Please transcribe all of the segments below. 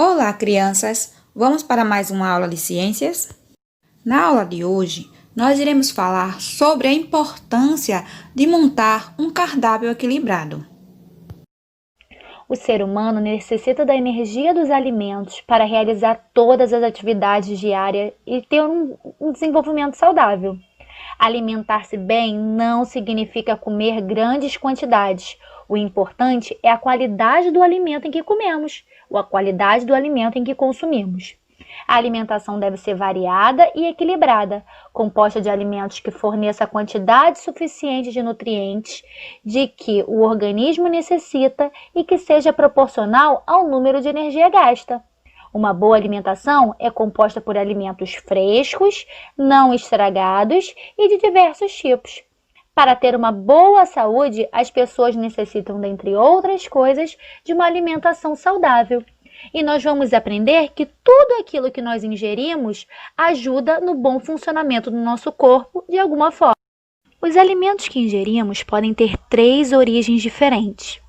Olá, crianças! Vamos para mais uma aula de ciências? Na aula de hoje, nós iremos falar sobre a importância de montar um cardápio equilibrado. O ser humano necessita da energia dos alimentos para realizar todas as atividades diárias e ter um desenvolvimento saudável. Alimentar-se bem não significa comer grandes quantidades. O importante é a qualidade do alimento em que comemos, ou a qualidade do alimento em que consumimos. A alimentação deve ser variada e equilibrada, composta de alimentos que forneçam a quantidade suficiente de nutrientes de que o organismo necessita e que seja proporcional ao número de energia gasta. Uma boa alimentação é composta por alimentos frescos, não estragados e de diversos tipos. Para ter uma boa saúde, as pessoas necessitam, dentre outras coisas, de uma alimentação saudável. E nós vamos aprender que tudo aquilo que nós ingerimos ajuda no bom funcionamento do nosso corpo de alguma forma. Os alimentos que ingerimos podem ter 3 origens diferentes.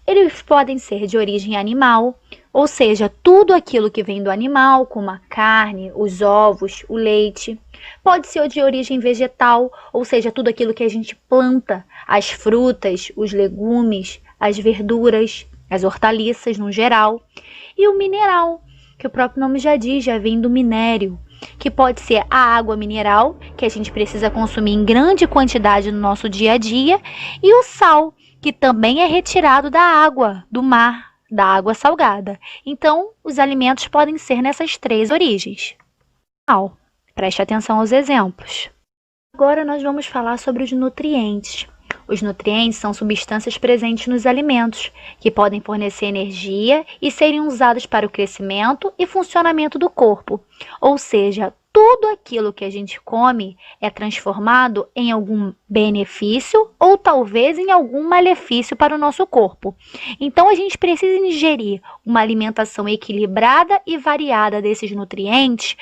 Eles podem ser de origem animal, ou seja, tudo aquilo que vem do animal, como a carne, os ovos, o leite. Pode ser de origem vegetal, ou seja, tudo aquilo que a gente planta, as frutas, os legumes, as verduras, as hortaliças no geral. E o mineral, que o próprio nome já diz, já vem do minério, que pode ser a água mineral, que a gente precisa consumir em grande quantidade no nosso dia a dia, e o sal, que também é retirado da água, do mar, da água salgada. Então, os alimentos podem ser nessas 3 origens. Preste atenção aos exemplos. Agora nós vamos falar sobre os nutrientes. Os nutrientes são substâncias presentes nos alimentos, que podem fornecer energia e serem usados para o crescimento e funcionamento do corpo. Ou seja, tudo aquilo que a gente come é transformado em algum benefício ou talvez em algum malefício para o nosso corpo. Então, a gente precisa ingerir uma alimentação equilibrada e variada desses nutrientes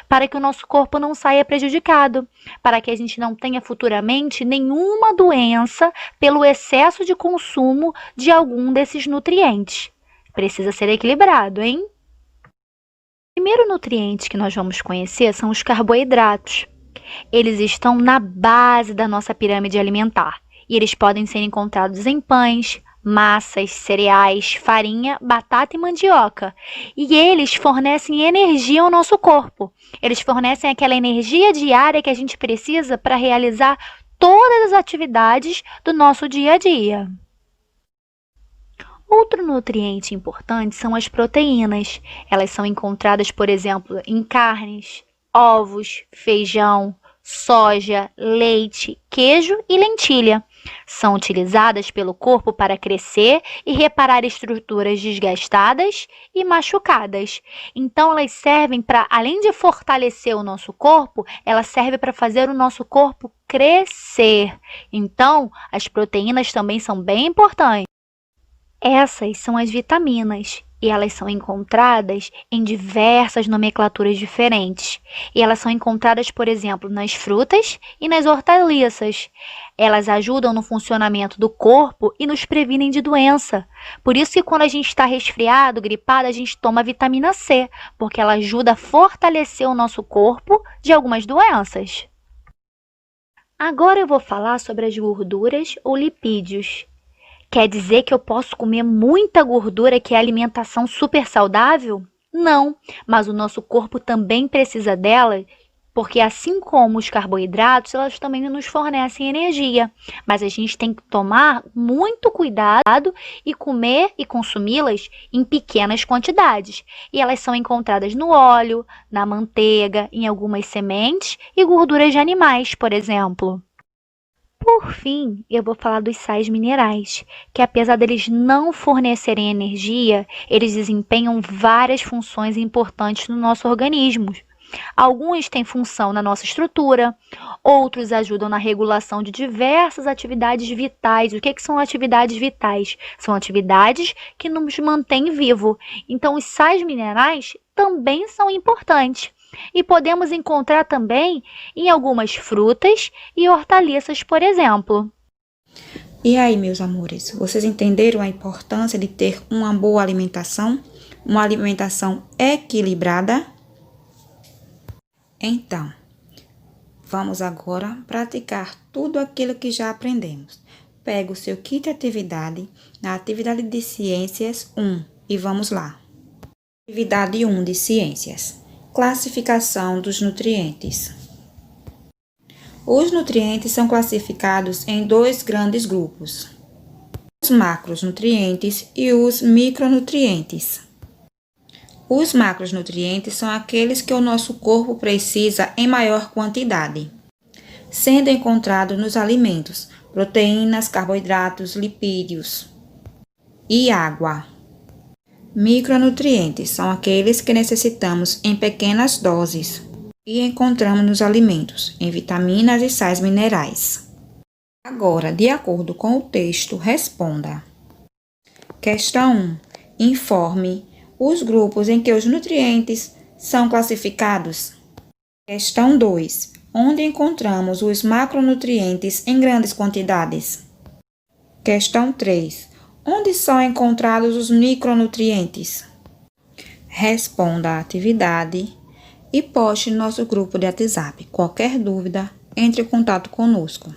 para que o nosso corpo não saia prejudicado, para que a gente não tenha futuramente nenhuma doença pelo excesso de consumo de algum desses nutrientes. Precisa ser equilibrado, hein? O primeiro nutriente que nós vamos conhecer são os carboidratos. Eles estão na base da nossa pirâmide alimentar e eles podem ser encontrados em pães, massas, cereais, farinha, batata e mandioca. E eles fornecem energia ao nosso corpo. Eles fornecem aquela energia diária que a gente precisa para realizar todas as atividades do nosso dia a dia. Outro nutriente importante são as proteínas. Elas são encontradas, por exemplo, em carnes, ovos, feijão, soja, leite, queijo e lentilha. São utilizadas pelo corpo para crescer e reparar estruturas desgastadas e machucadas. Então, elas servem para, além de fortalecer o nosso corpo, elas servem para fazer o nosso corpo crescer. Então, as proteínas também são bem importantes. Essas são as vitaminas e elas são encontradas em diversas nomenclaturas diferentes. E elas são encontradas, por exemplo, nas frutas e nas hortaliças. Elas ajudam no funcionamento do corpo e nos previnem de doença. Por isso que quando a gente está resfriado, gripado, a gente toma vitamina C, porque ela ajuda a fortalecer o nosso corpo de algumas doenças. Agora eu vou falar sobre as gorduras ou lipídios. Quer dizer que eu posso comer muita gordura que é alimentação super saudável? Não, mas o nosso corpo também precisa dela, porque assim como os carboidratos, elas também nos fornecem energia. Mas a gente tem que tomar muito cuidado e comer e consumi-las em pequenas quantidades. E elas são encontradas no óleo, na manteiga, em algumas sementes e gorduras de animais, por exemplo. Por fim, eu vou falar dos sais minerais, que apesar deles não fornecerem energia, eles desempenham várias funções importantes no nosso organismo. Alguns têm função na nossa estrutura, outros ajudam na regulação de diversas atividades vitais. O que são atividades vitais? São atividades que nos mantêm vivos. Então, os sais minerais também são importantes. E podemos encontrar também em algumas frutas e hortaliças, por exemplo. E aí, meus amores, vocês entenderam a importância de ter uma boa alimentação? uma alimentação equilibrada? Então, vamos agora praticar tudo aquilo que já aprendemos. Pega o seu kit de atividade na atividade de ciências 1 e vamos lá. Atividade 1 de ciências. Classificação dos nutrientes. Os nutrientes são classificados em dois grandes grupos: os macronutrientes e os micronutrientes. Os macronutrientes são aqueles que o nosso corpo precisa em maior quantidade, sendo encontrados nos alimentos, proteínas, carboidratos, lipídios e água. Micronutrientes são aqueles que necessitamos em pequenas doses e encontramos nos alimentos, em vitaminas e sais minerais. Agora, de acordo com o texto, responda. Questão 1. Informe os grupos em que os nutrientes são classificados. Questão 2. Onde encontramos os macronutrientes em grandes quantidades? Questão 3. Onde são encontrados os micronutrientes? Responda a atividade e poste no nosso grupo de WhatsApp. Qualquer dúvida, entre em contato conosco.